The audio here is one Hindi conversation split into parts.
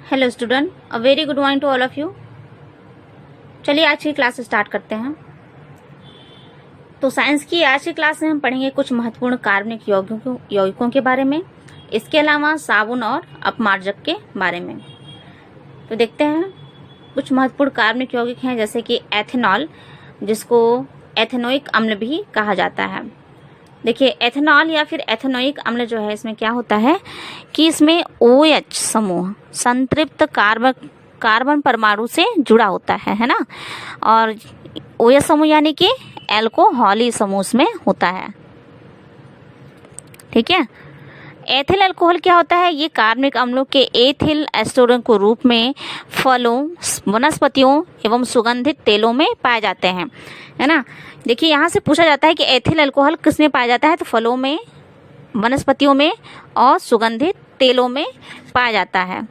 Hello student, a very good morning to all of you. चलिए आज की क्लास स्टार्ट करते हैं। तो साइंस की आज की क्लास में हम पढ़ेंगे कुछ महत्वपूर्ण कार्बनिक यौगिकों के बारे में, इसके अलावा साबुन और अपमार्जक के बारे में। तो देखते हैं कुछ महत्वपूर्ण कार्बनिक यौगिक हैं, जैसे कि एथेनॉल, जिसको एथेनोइक अम्ल भी कहा जाता है। देखिए, एथेनॉल या फिर एथेनोइक अम्ल जो है, इसमें क्या होता है कि इसमें OH समूह संतृप्त कार्बन परमाणु से जुड़ा होता है ना। और OH समूह यानी कि एल्कोहली समूह में होता है। ठीक है। एथिल अल्कोहल क्या होता है? ये कार्बनिक अम्लों के एथिल एस्टरों के रूप में फलों, वनस्पतियों एवं सुगंधित तेलों में पाए जाते हैं, है ना। देखिए, यहाँ से पूछा जाता है कि एथिल अल्कोहल किस में पाया जाता है, तो फलों में, वनस्पतियों में और सुगंधित तेलों में पाया जाता है।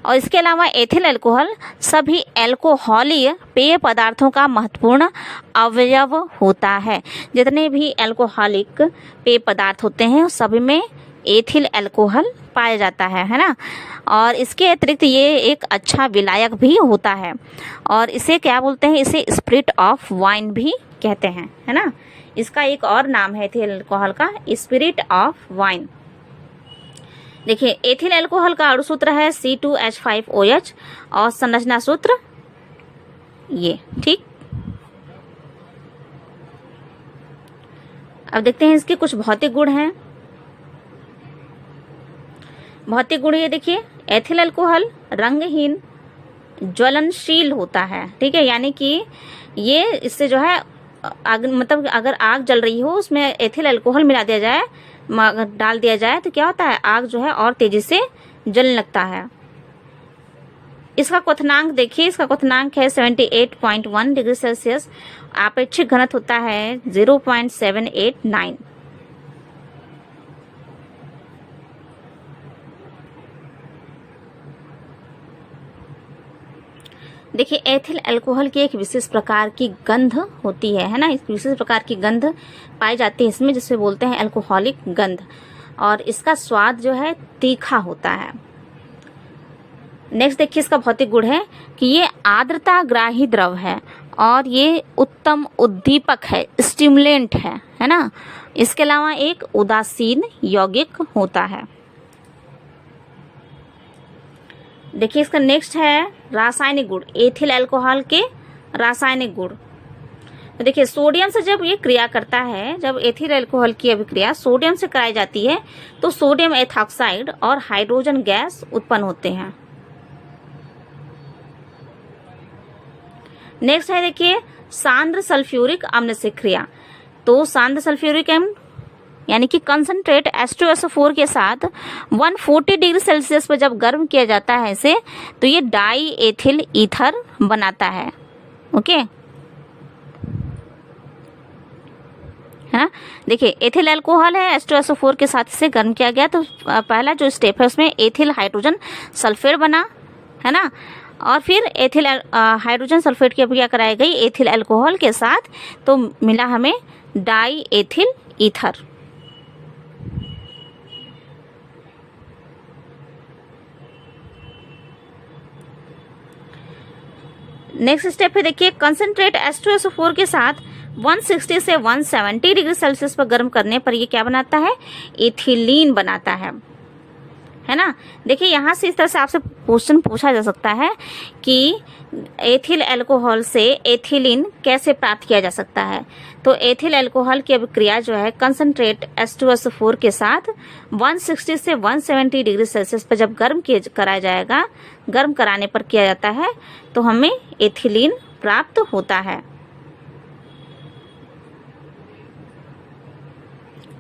और इसके अलावा एथिल अल्कोहल सभी एल्कोहलीय पेय पदार्थों का महत्वपूर्ण अवयव होता है। जितने भी एल्कोहलिक पेय पदार्थ होते हैं सभी में एथिल अल्कोहल पाया जाता है ना। और इसके अतिरिक्त ये एक अच्छा विलायक भी होता है, और इसे क्या बोलते हैं, इसे स्पिरिट ऑफ वाइन भी कहते हैं, है ना। इसका एक और नाम है एथिल अल्कोहल का, स्पिरिट ऑफ वाइन। देखिए, एथिल अल्कोहल का अणु सूत्र है C2H5OH और संरचना सूत्र ये। ठीक, अब देखते हैं इसके कुछ भौतिक गुण हैं। भौतिक गुण ये देखिए, एथिल अल्कोहल रंगहीन ज्वलनशील होता है। ठीक है, यानी कि ये इससे जो है आग, मतलब अगर आग जल रही हो उसमें एथिल अल्कोहल मिला दिया जाए, डाल दिया जाए, तो क्या होता है, आग जो है और तेजी से जलने लगता है। इसका क्वथनांक देखिए, इसका क्वथनांक है 78.1 डिग्री सेल्सियस। आपेक्षिक घनत्व होता है 0.789। देखिए, एथिल अल्कोहल की एक विशेष प्रकार की गंध होती है ना। इस विशेष प्रकार की गंध पाई जाती है इसमें, जिसे बोलते हैं अल्कोहलिक गंध, और इसका स्वाद जो है तीखा होता है। नेक्स्ट देखिए, इसका भौतिक गुण है कि ये आर्द्रता ग्राही द्रव है और ये उत्तम उद्दीपक है, स्टिमुलेंट है ना। इसके अलावा एक उदासीन यौगिक होता है। देखिए, इसका नेक्स्ट है रासायनिक गुण, एथिल अल्कोहल के रासायनिक गुण। तो देखिए, सोडियम से जब ये क्रिया करता है, जब एथिल अल्कोहल की अभिक्रिया सोडियम से कराई जाती है, तो सोडियम एथॉक्साइड और हाइड्रोजन गैस उत्पन्न होते हैं। नेक्स्ट है देखिए, सांद्र सल्फ्यूरिक अम्ल से क्रिया। तो सांद्र सल्फ्यूरिक अम्ल यानी कि कंसंट्रेट H2SO4 के साथ 140 डिग्री सेल्सियस पर जब गर्म किया जाता है इसे, तो ये डाई एथिल ईथर बनाता है। ओके, है ना। देखिए, एथिल अल्कोहल है, H2SO4 के साथ इसे गर्म किया गया, तो पहला जो स्टेप है उसमें एथिल हाइड्रोजन सल्फेट बना, है ना। और फिर एथिल हाइड्रोजन सल्फेट की अभिक्रिया कराई गई एथिल अल्कोहल के साथ, तो मिला हमें die ethyl ether. Next step है देखिए, कंसंट्रेट H2SO4 के साथ 160 से 170 डिग्री सेल्सियस पर गर्म करने पर ये क्या बनाता है, एथिलीन बनाता है ना। देखिए, यहाँ से इस तरह से आपसे क्वेश्चन पूछा जा सकता है कि एथिल अल्कोहल से एथिलीन कैसे प्राप्त किया जा सकता है। तो एथिल अल्कोहल की अभिक्रिया जो है कंसंट्रेट H2SO4 के साथ 160 से 170 डिग्री सेल्सियस पर जब कराया जाएगा, गर्म कराने पर किया जाता है, तो हमें एथिलीन प्राप्त होता है।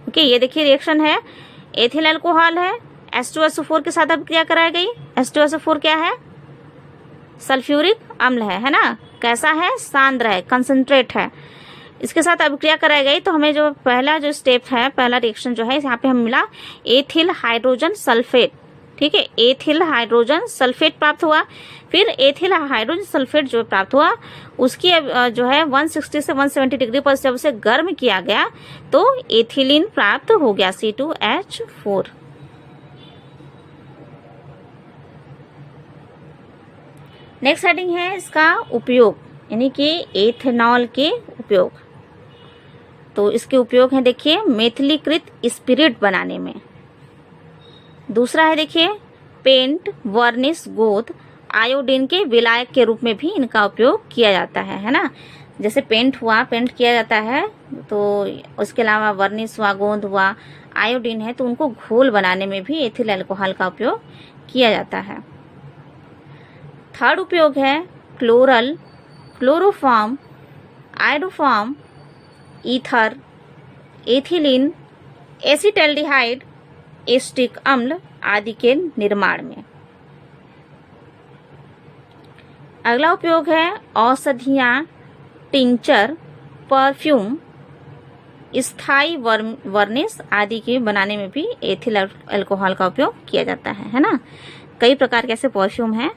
ओके, ये देखिए रिएक्शन है, एथिल अल्कोहल है, H2SO4 के साथ अभिक्रिया कराई गई। H2SO4 क्या है, सल्फ्यूरिक अम्ल है ना। कैसा है, सांद्र है, कंसंट्रेट है। इसके साथ अभिक्रिया कराई गई, तो हमें जो पहला जो स्टेप है, पहला रिएक्शन जो है, यहाँ पे हमें मिला एथिल हाइड्रोजन सल्फेट। ठीक है, एथिल हाइड्रोजन सल्फेट प्राप्त हुआ। फिर एथिल हाइड्रोजन सल्फेट जो प्राप्त हुआ, उसकी जो है 160 से 170 डिग्री पर जब उसे गर्म किया गया, तो एथिलीन प्राप्त हो गया, C2H4। नेक्स्ट हेडिंग है इसका उपयोग, यानी कि एथेनॉल के उपयोग। तो इसके उपयोग हैं देखिए मेथिलीकृत स्पिरिट बनाने में। दूसरा है देखिए पेंट, वर्निश, गोंद, आयोडीन के विलायक के रूप में भी इनका उपयोग किया जाता है ना। जैसे पेंट हुआ, पेंट किया जाता है, तो उसके अलावा वर्निश हुआ, गोंद हुआ, आयोडीन है, तो उनको घोल बनाने में भी एथिल अल्कोहल का उपयोग किया जाता है। थर्ड उपयोग है chloral, chloroform, iodoform, ether, ethylene, acetaldehyde, asterisk अम्ल आदि के निर्माण में। अगला उपयोग है औषधियाँ, टिंचर, परफ्यूम, स्थायी वर्निश आदि के बनाने में भी एथिल अल्कोहल का उपयोग किया जाता है ना। कई प्रकार के ऐसे परफ्यूम हैं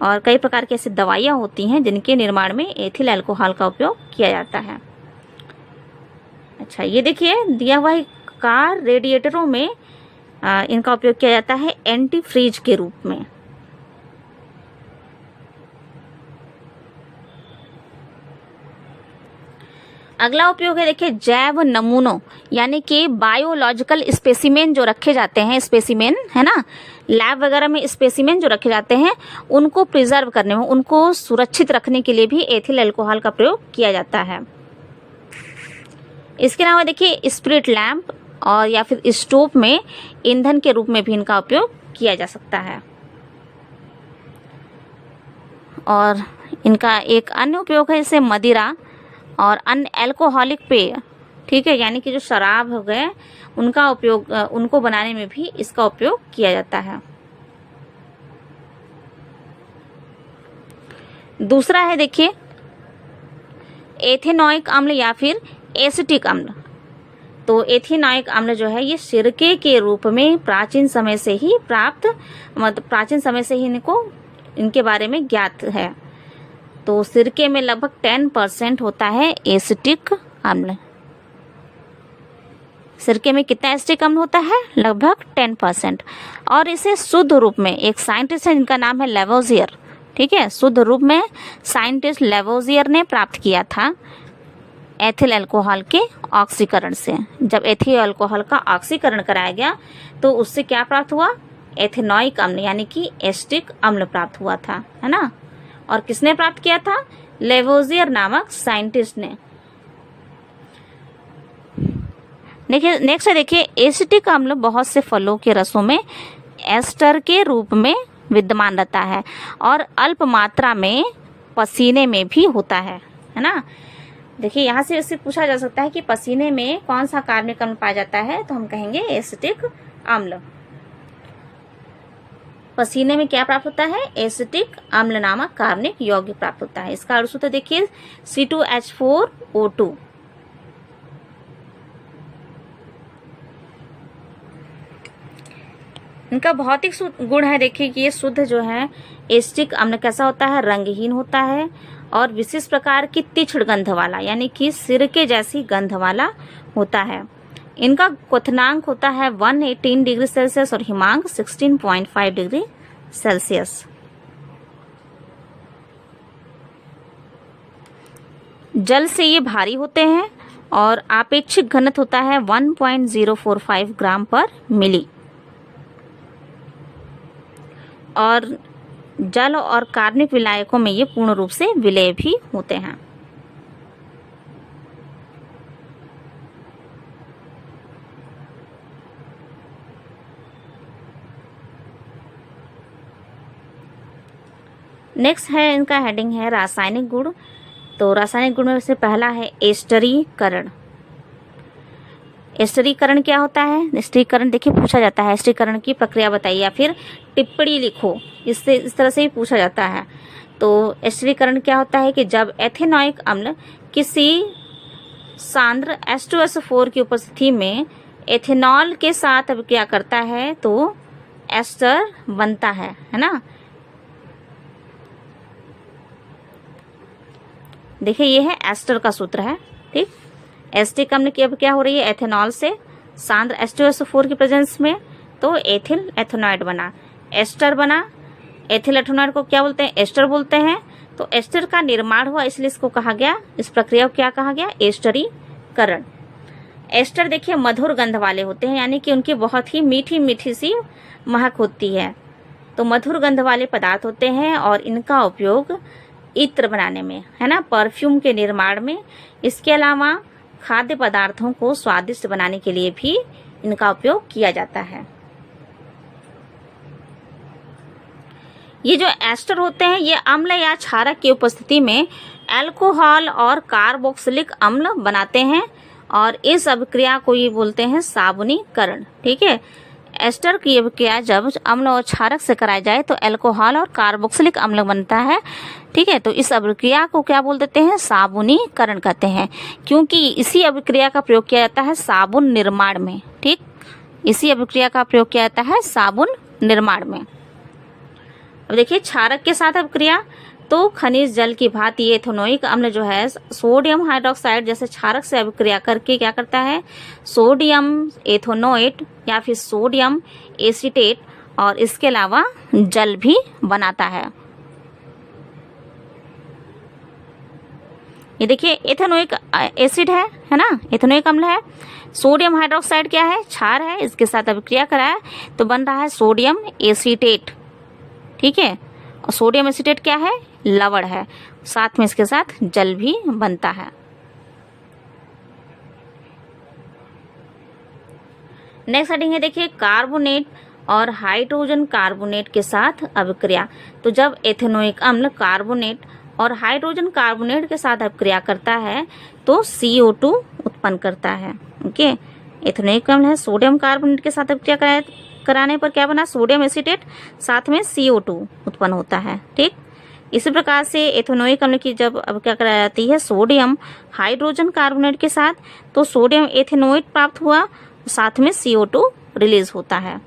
और कई प्रकार की ऐसी दवाइयाँ होती हैं जिनके निर्माण में एथिल अल्कोहल का उपयोग किया जाता है। अच्छा, ये देखिए दिया हुआ है कार रेडिएटरों में इनका उपयोग किया जाता है एंटी फ्रीज के रूप में। अगला उपयोग है देखिए जैव नमूनों, यानी कि बायोलॉजिकल स्पेसिमेन जो रखे जाते हैं, स्पेसिमेन है ना, लैब वगैरह में स्पेसिमेन जो रखे जाते हैं उनको प्रिजर्व करने में, उनको सुरक्षित रखने के लिए भी एथिल अल्कोहल का प्रयोग किया जाता है। इसके अलावा देखिए स्पिरिट लैंप और या फिर स्टोव में ईंधन के रूप में भी इनका उपयोग किया जा सकता है। और इनका एक अन्य उपयोग है जैसे मदिरा और अन्य अल्कोहलिक पेय, ठीक है, यानी कि जो शराब हो गए उनका उपयोग, उनको बनाने में भी इसका उपयोग किया जाता है। दूसरा है देखिए एथेनॉइक अम्ल या फिर एसिटिक अम्ल। तो एथेनॉइक अम्ल जो है ये सिरके के रूप में प्राचीन समय से ही प्राचीन समय से ही इनके बारे में ज्ञात है। तो सिरके में लगभग 10% होता है एसिटिक अम्ल। सिरके में कितना एसिटिक अम्ल होता है? लगभग 10%। और इसे शुद्ध रूप में एक साइंटिस्ट है जिनका नाम है लेवोजियर, ठीक है, शुद्ध रूप में साइंटिस्ट लेवोजियर ने प्राप्त किया था एथिल अल्कोहल के ऑक्सीकरण से। जब एथिल अल्कोहल का ऑक्सीकरण कराया गया तो उससे क्या प्राप्त हुआ? एथेनॉइक अम्ल यानी कि एसिटिक अम्ल प्राप्त हुआ था, है ना। और किसने प्राप्त किया था? लेवोजियर नामक साइंटिस्ट ने। देखिए नेक्स्ट है देखिए एसिटिक अम्ल बहुत से फलों के रसों में एस्टर के रूप में विद्यमान रहता है और अल्प मात्रा में पसीने में भी होता है ना। देखिए यहाँ से इससे पूछा जा सकता है कि पसीने में कौन सा कार्बनिक अम्ल पाया जाता है, तो हम कहेंगे एसिटिक अम्ल। पसीने में क्या प्राप्त होता है? एसिटिक अम्ल नामक कार्बनिक यौगिक प्राप्त होता है। इसका अर्थ सूत्र देखिए C2H4O2। इनका भौतिक गुण है देखिए कि ये शुद्ध जो है एसिटिक अम्ल कैसा होता है? रंगहीन होता है और विशिष्ट प्रकार की तीक्ष्ण गंध वाला, यानी कि सिरके जैसी गंध वाला होता है। इनका क्वथनांक होता है 118 डिग्री सेल्सियस और हिमांक 16.5 डिग्री सेल्सियस। जल से ये भारी होते हैं और आपेक्षिक घनत्व होता है 1.045 ग्राम पर मिली। और जल और कार्बनिक विलायकों में ये पूर्ण रूप से विलय भी होते हैं। नेक्स्ट है इनका हेडिंग है रासायनिक गुण। तो रासायनिक गुण में से पहला है एस्टरीकरण। एस्टरीकरण क्या होता है? एस्टरीकरण देखिए पूछा जाता है, एस्टरीकरण की प्रक्रिया बताइए या फिर टिप्पणी लिखो, इससे इस तरह से ही पूछा जाता है। तो एस्टरीकरण क्या होता है कि जब एथेनॉइक अम्ल किसी सांद्र H2SO4 की उपस्थिति में एथेनॉल के साथ अब क्या करता है तो एस्टर बनता है ना। देखिए ये है एस्टर का सूत्र है, ठीक। एस्टिक अम्ल की अब क्या हो रही है? एथेनॉल से सांद्र H2SO4 की प्रेजेंस में तो एथिल एथेनॉइड बना, एस्टर बना एथिल एथेनॉल को क्या बोलते हैं, एस्टर बोलते हैं। तो एस्टर का निर्माण हुआ इसलिए इसको कहा गया, इस प्रक्रिया को क्या कहा गया, एस्टरीकरण। एस्टर देखिए मधुर गंध वाले होते हैं, यानी कि उनकी बहुत ही मीठी मीठी सी महक होती है। तो मधुर गंध वाले पदार्थ होते हैं और इनका उपयोग इत्र बनाने में, है ना, परफ्यूम के निर्माण में, इसके अलावा खाद्य पदार्थों को स्वादिष्ट बनाने के लिए भी इनका उपयोग किया जाता है। ये जो एस्टर होते हैं ये अम्ल या क्षारक की उपस्थिति में अल्कोहल और कार्बोक्सिलिक अम्ल बनाते हैं और इस अभिक्रिया को ये बोलते हैं साबुनीकरण। ठीक है, एस्टर की अभिक्रिया जब अम्ल और क्षारक से कराई जाए तो अल्कोहल और कार्बोक्सिलिक अम्ल बनता है। ठीक है, तो इस अभिक्रिया को क्या बोल देते हैं, साबुनीकरण कहते हैं, क्योंकि इसी अभिक्रिया का प्रयोग किया जाता है साबुन निर्माण में। ठीक, इसी अभिक्रिया का प्रयोग किया जाता है साबुन निर्माण में। अब देखिए क्षारक के साथ अभिक्रिया, तो खनिज जल की भांति एथेनोइक अम्ल जो है सोडियम हाइड्रोक्साइड जैसे क्षारक से अभिक्रिया करके क्या करता है, सोडियम एथेनोएट या फिर सोडियम एसीटेट और इसके अलावा जल भी बनाता है। ये देखिए एथेनोइक एसिड है ना, एथेनोइक अम्ल है। सोडियम हाइड्रोक्साइड क्या है, क्षार है, इसके साथ अभिक्रिया कराए तो बन रहा है सोडियम एसीटेट। ठीक है, और सोडियम एसीटेट क्या है, लवण है, साथ में इसके साथ जल भी बनता है। नेक्स्ट हेडिंग है देखिए कार्बोनेट और हाइड्रोजन कार्बोनेट के साथ अभिक्रिया। तो जब एथेनोइक अम्ल कार्बोनेट और हाइड्रोजन कार्बोनेट के साथ अभिक्रिया करता है तो CO2 उत्पन्न करता है। ओके, एथेनोइक अम्ल है, सोडियम कार्बोनेट के साथ अभिक्रिया कराने पर क्या बना, सोडियम एसीटेट, साथ में CO2 उत्पन्न होता है। ठीक, इसी प्रकार से एथेनोइक अम्ल की जब अभिक्रिया कराई जाती है सोडियम हाइड्रोजन कार्बोनेट के साथ तो सोडियम एथेनोएट प्राप्त हुआ, साथ में CO2 रिलीज होता है।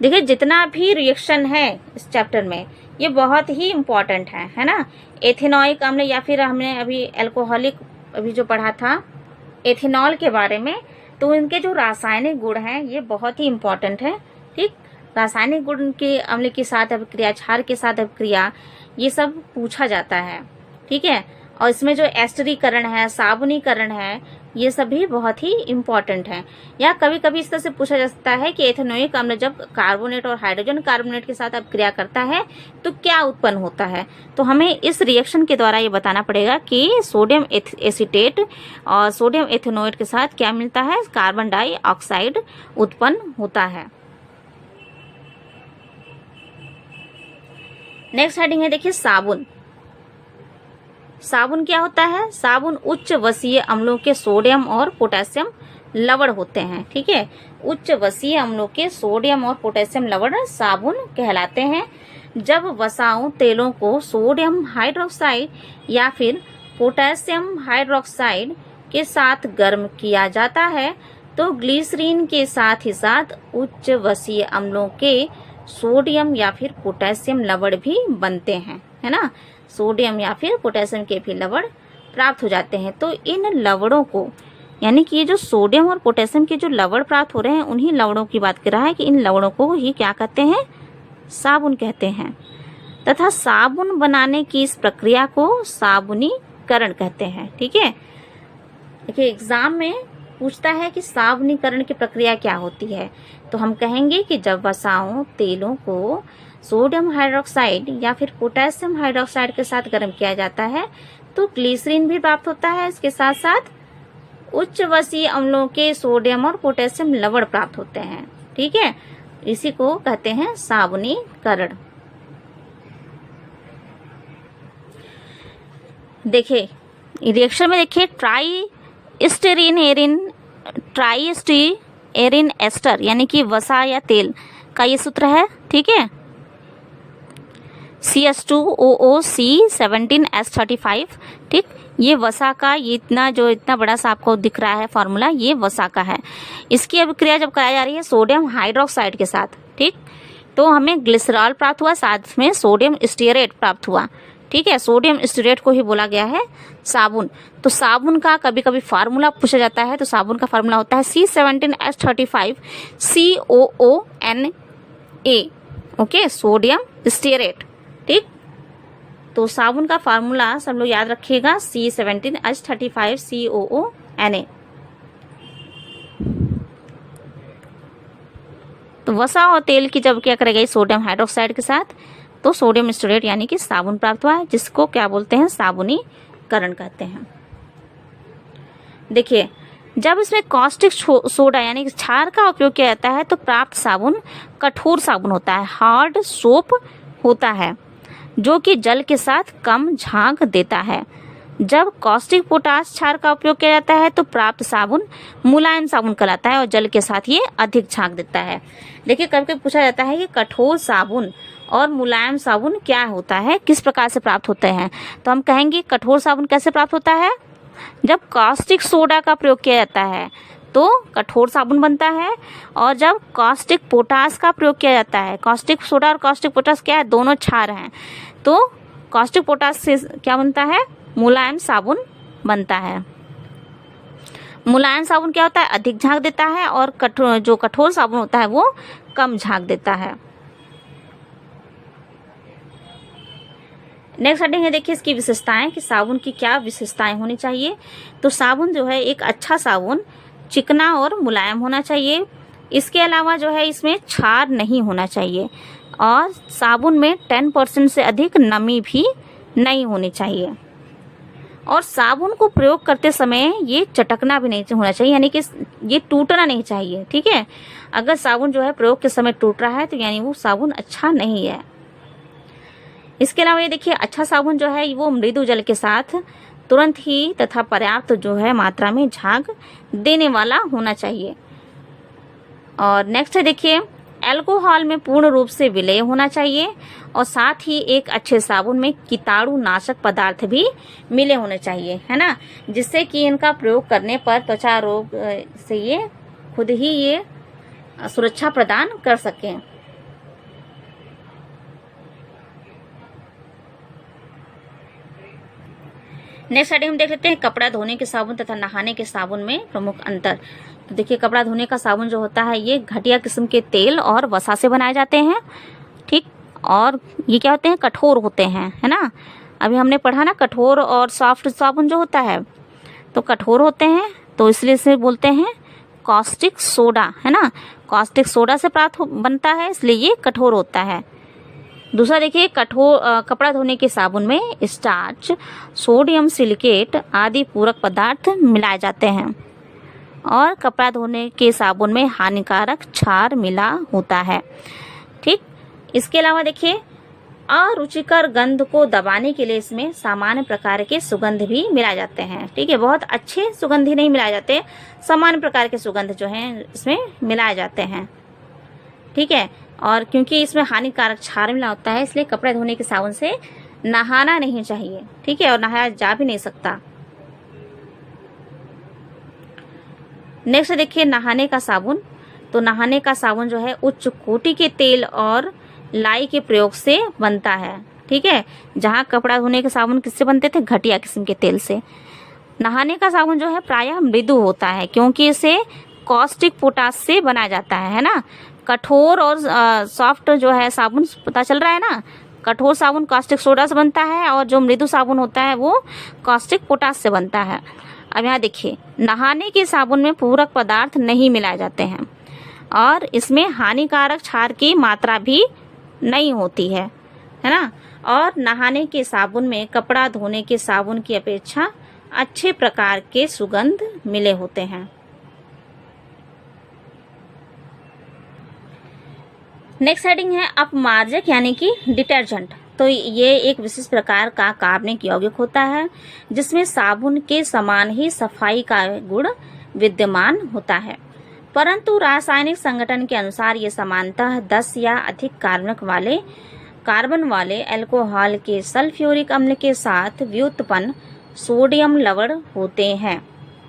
देखिए जितना भी रिएक्शन है इस चैप्टर में ये बहुत ही इम्पोर्टेंट है ना। एथेनोइक अम्ल या फिर हमने अभी अल्कोहलिक अभी जो पढ़ा था एथेनॉल के बारे में, तो इनके जो रासायनिक गुण हैं ये बहुत ही इम्पोर्टेंट है। ठीक, रासायनिक गुण के अम्ल के साथ अभिक्रिया, क्षार के साथ अभिक्रिया, ये सब पूछा जाता है। ठीक है, और इसमें जो एस्टरीकरण है, साबुनीकरण है, ये सभी बहुत ही इम्पोर्टेंट हैं। या कभी कभी इस तरह से पूछा जा सकता है कि एथेनोइक अम्ल जब कार्बोनेट और हाइड्रोजन कार्बोनेट के साथ अभिक्रिया करता है तो क्या उत्पन्न होता है। तो हमें इस रिएक्शन के द्वारा ये बताना पड़ेगा कि सोडियम एसीटेट और सोडियम एथेनोएट के साथ क्या मिलता है, कार्बन डाइऑक्साइड उत्पन्न होता है। नेक्स्ट हेडिंग है देखिए साबुन। साबुन क्या होता है, साबुन उच्च वसीय अम्लों के सोडियम और पोटेशियम लवण होते हैं। ठीक है, उच्च वसीय अम्लों के सोडियम और पोटेशियम लवण साबुन कहलाते हैं। जब वसाओं तेलों को सोडियम हाइड्रोक्साइड या फिर पोटेशियम हाइड्रोक्साइड के साथ गर्म किया जाता है तो ग्लिसरीन के साथ ही साथ उच्च वसीय अम्लों के सोडियम या फिर पोटेशियम लवण भी बनते हैं, है ना। सोडियम या फिर पोटेशियम के भी लवण प्राप्त हो जाते हैं। तो इन लवणों को, यानी कि ये जो सोडियम और पोटेशियम के जो लवण प्राप्त हो रहे हैं उन्हीं लवणों की बात कर रहा है कि इन लवणों को ही क्या कहते हैं, साबुन कहते हैं। तथा साबुन बनाने की इस प्रक्रिया को साबुनीकरण कहते हैं। ठीक है, देखिए एग्जाम में पूछता है कि साबुनीकरण की प्रक्रिया क्या होती है, तो हम कहेंगे कि जब वसाओं तेलों को सोडियम हाइड्रोक्साइड या फिर पोटेशियम हाइड्रोक्साइड के साथ गर्म किया जाता है तो ग्लिसरीन भी प्राप्त होता है, इसके साथ साथ उच्च वसीय अम्लों के सोडियम और पोटेशियम लवण प्राप्त होते हैं। ठीक है, इसी को कहते हैं साबुनीकरण। देखिए रिएक्शन में देखिए ट्राइस्टीरेन एस्टर यानी कि वसा या तेल का ये सूत्र है। ठीक है, CS2OOC17S35। ठीक, ये वसा का ये इतना बड़ा सा आपको दिख रहा है फॉर्मूला, ये वसा का है। इसकी अभिक्रिया जब कराई जा रही है सोडियम हाइड्रोक्साइड के साथ, ठीक, तो हमें ग्लिसरॉल प्राप्त हुआ, साथ में सोडियम स्टीरेट प्राप्त हुआ। ठीक है, सोडियम स्टीरेट को ही बोला गया है साबुन। तो साबुन का कभी कभी फार्मूला पूछा जाता है, तो साबुन का फार्मूला होता है C17H35 COONA। Okay, sodium stearate. ठीक, तो साबुन का फार्मूला सब लोग याद रखिएगा, C17H35COO Na। तो वसा और तेल की जब क्या करेगा सोडियम हाइड्रोक्साइड के साथ, तो सोडियम स्टीयरेट यानी कि साबुन प्राप्त हुआ है, जिसको क्या बोलते हैं, साबुनीकरण कहते हैं। देखिए, जब इसमें कॉस्टिक सोडा यानी कि क्षार का उपयोग किया जाता है तो प्राप्त साबुन कठोर साबुन होता है, हार्ड सोप होता है, जो कि जल के साथ कम झाग देता है। जब कॉस्टिक पोटाश क्षार का उपयोग किया जाता है तो प्राप्त साबुन मुलायम साबुन कहलाता है और जल के साथ ये अधिक झाग देता है। देखिए, कभी कभी पूछा जाता है कि कठोर साबुन और मुलायम साबुन क्या होता है, किस प्रकार से प्राप्त होते हैं, तो हम कहेंगे कठोर साबुन कैसे प्राप्त होता है, जब कॉस्टिक सोडा का प्रयोग किया जाता है तो कठोर साबुन बनता है, और जब कॉस्टिक पोटाश का प्रयोग किया जाता है, कॉस्टिक सोडा और कॉस्टिक पोटाश क्या है, दोनों क्षार हैं, तो कॉस्टिक पोटाश से क्या बनता है, मुलायम साबुन बनता है। मुलायम साबुन क्या होता है, अधिक झाग देता है, और जो कठोर साबुन होता है वो कम झाग देता है। नेक्स्ट हेडिंग है, देखिए इसकी विशेषताएं कि साबुन की क्या विशेषताएं होनी चाहिए। तो साबुन जो है, एक अच्छा साबुन चिकना और मुलायम होना चाहिए। इसके अलावा जो है इसमें क्षार नहीं होना चाहिए, और साबुन में 10% से अधिक नमी भी नहीं होनी चाहिए, और साबुन को प्रयोग करते समय ये चटकना भी नहीं होना चाहिए, यानी कि ये टूटना नहीं चाहिए। ठीक है, अगर साबुन जो है प्रयोग के समय टूट रहा है तो यानी वो साबुन अच्छा नहीं है। इसके अलावा ये देखिए, अच्छा साबुन जो है वो मृदु जल के साथ तुरंत ही तथा पर्याप्त जो है मात्रा में झाग देने वाला होना चाहिए। और नेक्स्ट है, देखिए अल्कोहल में पूर्ण रूप से विलय होना चाहिए, और साथ ही एक अच्छे साबुन में कीटाणु नाशक पदार्थ भी मिले होने चाहिए, है ना, जिससे कि इनका प्रयोग करने पर त्वचा रोग से ये खुद ही ये सुरक्षा प्रदान कर सकें। नेक्स्ट हेडिंग हम देख लेते हैं, कपड़ा धोने के साबुन तथा नहाने के साबुन में प्रमुख अंतर। तो देखिए, कपड़ा धोने का साबुन जो होता है ये घटिया किस्म के तेल और वसा से बनाए जाते हैं। ठीक, और ये क्या होते हैं, कठोर होते हैं, है ना। अभी हमने पढ़ा ना, कठोर और सॉफ्ट साबुन जो होता है तो कठोर होते हैं, तो इसलिए इसे बोलते हैं कॉस्टिक सोडा, है ना, कॉस्टिक सोडा से प्राप्त बनता है, इसलिए ये कठोर होता है। दूसरा देखिए, कठोर कपड़ा धोने के साबुन में स्टार्च, सोडियम सिलिकेट आदि पूरक पदार्थ मिलाए जाते हैं, और कपड़ा धोने के साबुन में हानिकारक क्षार मिला होता है। ठीक, इसके अलावा देखिए, अरुचिकर गंध को दबाने के लिए इसमें सामान्य प्रकार के सुगंध भी मिलाए जाते हैं। ठीक है, बहुत अच्छे सुगंधी नहीं मिलाए जाते, सामान्य प्रकार के सुगंध जो हैं इसमें मिलाए जाते हैं। ठीक है, और क्योंकि इसमें हानिकारक क्षार मिला होता है, इसलिए कपड़े धोने के साबुन से नहाना नहीं चाहिए। ठीक है, और नहाया जा भी नहीं सकता। नेक्स्ट देखिए, नहाने का साबुन। तो नहाने का साबुन जो है उच्च कोटि के तेल और लाई के प्रयोग से बनता है। ठीक है, जहाँ कपड़ा धोने के साबुन किससे बनते थे, घटिया किस्म के तेल से। नहाने का साबुन जो है प्रायः मृदु होता है, क्योंकि इसे कॉस्टिक पोटाश से बनाया जाता है ना। कठोर और सॉफ्ट जो है साबुन, पता चल रहा है ना, कठोर साबुन कॉस्टिक सोडा से बनता है, और जो मृदु साबुन होता है वो कॉस्टिक पोटाश से बनता है। अब यहाँ देखिए, नहाने के साबुन में पूरक पदार्थ नहीं मिलाए जाते हैं, और इसमें हानिकारक क्षार की मात्रा भी नहीं होती है ना, और नहाने के साबुन में कपड़ा धोने के साबुन की अपेक्षा अच्छे प्रकार के सुगंध मिले होते हैं। नेक्स्ट हेडिंग है, अपमार्जक यानी कि डिटर्जेंट। तो ये एक विशेष प्रकार का कार्बनिक यौगिक होता है, जिसमें साबुन के समान ही सफाई का गुण विद्यमान होता है, परंतु रासायनिक संगठन के अनुसार ये सामान्यतः 10 या अधिक कार्बन वाले अल्कोहल के सल्फ्यूरिक अम्ल के साथ व्युत्पन्न सोडियम लवण होते हैं,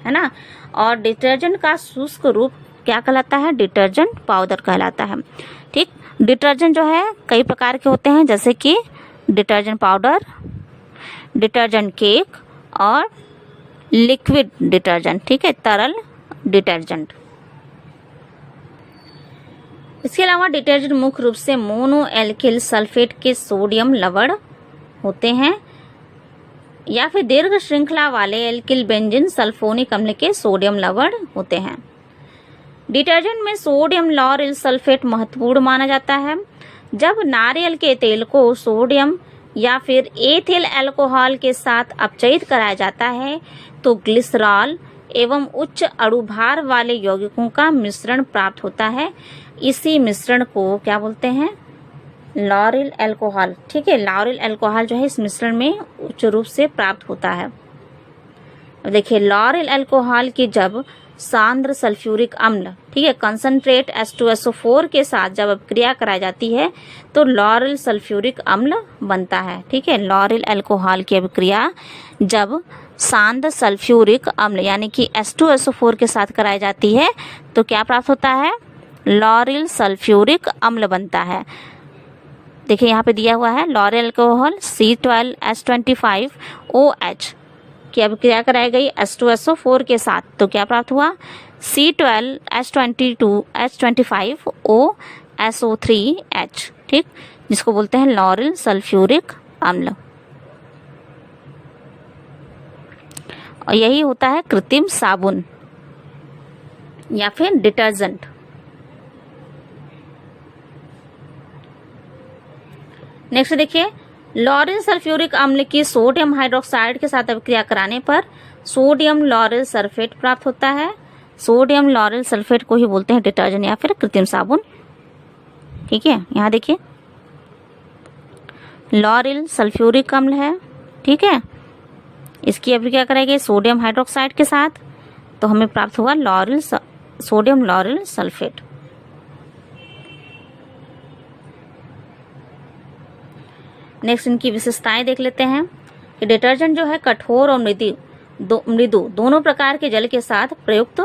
है ना। और डिटर्जेंट का शुष्क रूप क्या कहलाता है, डिटर्जेंट पाउडर कहलाता है। ठीक, डिटर्जेंट जो है कई प्रकार के होते हैं, जैसे कि डिटर्जेंट पाउडर, डिटर्जेंट केक और लिक्विड डिटर्जेंट। ठीक है, तरल डिटर्जेंट। इसके अलावा डिटर्जेंट मुख्य रूप से मोनो एल्किल सल्फेट के सोडियम लवण होते हैं या फिर दीर्घ श्रृंखला वाले एल्किल बेंजीन सल्फोनिक अम्ल के सोडियम लवण होते हैं। डिटर्जेंट में सोडियम लॉरेल सल्फेट महत्वपूर्ण माना जाता है। जब नारियल के तेल को सोडियम या फिर एथिल अल्कोहल के साथ अपचयित कराया जाता है तो ग्लिसरॉल एवं उच्च अणुभार वाले यौगिकों का मिश्रण प्राप्त होता है। इसी मिश्रण को क्या बोलते हैं? Laurel alcohol. ठीक है, लॉरेल अल्कोहल जो है इस मिश्रण में उच्च रूप से प्राप्त होता है। देखिए, लॉरेल अल्कोहल की जब सांद्र सल्फ्यूरिक अम्ल, ठीक है, कंसंट्रेट H2SO4 के साथ जब अभिक्रिया कराई जाती है तो लॉरेल सल्फ्यूरिक अम्ल बनता है। ठीक है, लॉरेल अल्कोहल की अभिक्रिया जब सांद्र सल्फ्यूरिक अम्ल यानी कि H2SO4 के साथ कराई जाती है तो क्या प्राप्त होता है? लॉरेल सल्फ्यूरिक अम्ल बनता है। देखिए यहाँ पे दिया हुआ है लॉरेल अल्कोहल C12H25OH की अभिक्रिया कराई गई H2SO4 के साथ तो क्या प्राप्त हुआ? C12H22H25OSO3H, ठीक, जिसको बोलते हैं लॉरेल सल्फ्यूरिक अम्ल। और यही होता है कृत्रिम साबुन या फिर डिटर्जेंट। नेक्स्ट देखिए, लॉरेल सल्फ्यूरिक अम्ल की सोडियम हाइड्रोक्साइड के साथ अभिक्रिया कराने पर सोडियम लॉरेल सल्फेट प्राप्त होता है। सोडियम लॉरेल सल्फेट को ही बोलते हैं डिटर्जेंट या फिर कृत्रिम साबुन। ठीक है, यहाँ देखिए लॉरेल सल्फ्यूरिक अम्ल है, ठीक है, इसकी अभिक्रिया कराई सोडियम हाइड्रोक्साइड के साथ तो हमें प्राप्त हुआ सोडियम लॉरेल सल्फेट। नेक्स्ट इनकी विशेषताएं देख लेते हैं कि डिटर्जेंट जो है कठोर और मृदु दोनों प्रकार के जल के साथ प्रयुक्त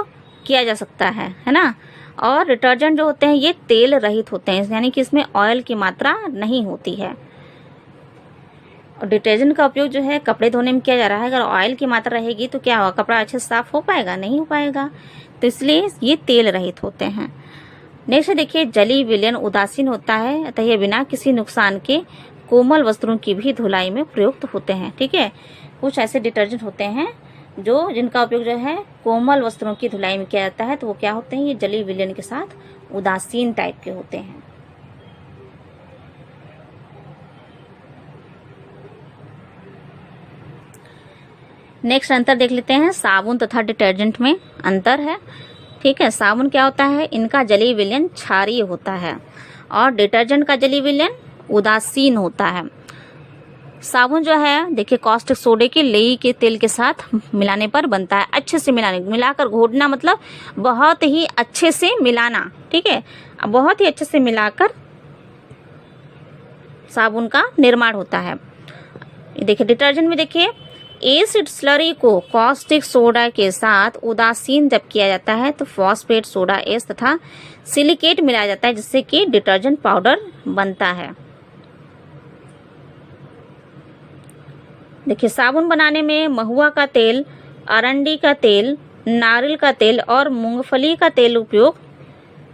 किया जा सकता है ना। और डिटर्जेंट जो होते हैं ये तेल रहित होते हैं, यानी कि इसमें ऑयल की मात्रा नहीं होती है। और डिटर्जेंट का उपयोग जो है कपड़े धोने में किया जा रहा है, अगर ऑयल की मात्रा रहेगी तो क्या होगा? कपड़ा अच्छे से साफ हो पाएगा? नहीं हो पाएगा। तो इसलिए ये तेल रहित होते हैं। नेक्स्ट देखिए, जली विलयन उदासीन होता है, अतः ये बिना किसी नुकसान के कोमल वस्त्रों की भी धुलाई में प्रयुक्त होते हैं। ठीक है, कुछ ऐसे डिटर्जेंट होते हैं जिनका उपयोग जो है कोमल वस्त्रों की धुलाई में किया जाता है, तो वो क्या होते हैं? ये जली विलयन के साथ उदासीन टाइप के होते हैं। नेक्स्ट अंतर देख लेते हैं, साबुन तथा डिटर्जेंट में अंतर है। ठीक है, साबुन क्या होता है? इनका जलीय विलयन क्षारीय होता है और डिटर्जेंट का जलीय विलयन उदासीन होता है। साबुन जो है देखिए कॉस्टिक सोडे के लेई के तेल के साथ मिलाने पर बनता है। अच्छे से मिलाकर घोटना मतलब बहुत ही अच्छे से मिलाना। ठीक है, बहुत ही अच्छे से मिलाकर साबुन का निर्माण होता है। देखिए डिटर्जेंट में देखिए एसिड स्लरी को कॉस्टिक सोडा के साथ उदासीन जब किया जाता है तो फॉस्फेट सोडा एस तथा सिलिकेट मिलाया जाता है, जिससे कि डिटर्जेंट पाउडर बनता है। देखिए साबुन बनाने में महुआ का तेल, अरंडी का तेल, नारियल का तेल और मूंगफली का तेल उपयोग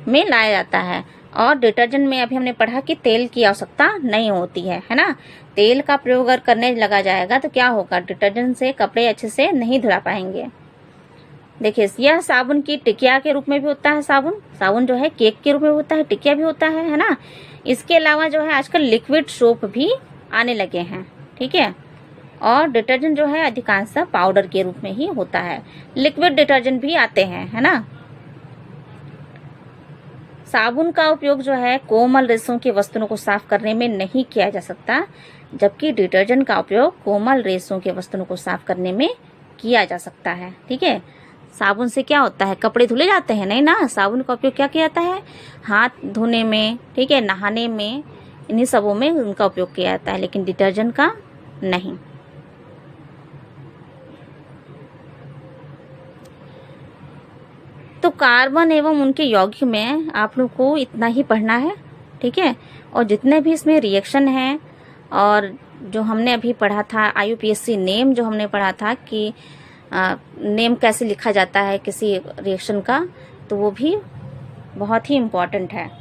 में लाया जाता है। और डिटर्जेंट में अभी हमने पढ़ा कि तेल की आवश्यकता नहीं होती है ना। तेल का प्रयोग अगर करने लगा जाएगा तो क्या होगा? डिटर्जेंट से कपड़े अच्छे से नहीं धुला पाएंगे। देखिए यह साबुन की टिकिया के रूप में भी होता है। साबुन जो है केक के रूप में होता है, टिकिया भी होता है ना। इसके अलावा जो है आजकल लिक्विड सोप भी आने लगे हैं। ठीक है, और डिटर्जेंट जो है अधिकांशतः पाउडर के रूप में ही होता है। लिक्विड डिटर्जेंट भी आते हैं, है ना। साबुन का उपयोग जो है कोमल रेशों के वस्तुओं को साफ करने में नहीं किया जा सकता, जबकि डिटर्जेंट का उपयोग कोमल रेशों के वस्तुओं को साफ करने में किया जा सकता है। ठीक है, साबुन से क्या होता है? कपड़े धुले जाते हैं? नहीं ना। साबुन का उपयोग क्या किया जाता है? हाथ धोने में, ठीक है, नहाने में, इन्हीं सबों में उनका उपयोग किया जाता है, लेकिन डिटर्जेंट का नहीं। तो कार्बन एवं उनके यौगिक में आप लोग को इतना ही पढ़ना है। ठीक है, और जितने भी इसमें रिएक्शन हैं और जो हमने अभी पढ़ा था IUPAC नेम जो हमने पढ़ा था कि नेम कैसे लिखा जाता है किसी रिएक्शन का, तो वो भी बहुत ही इम्पोर्टेंट है।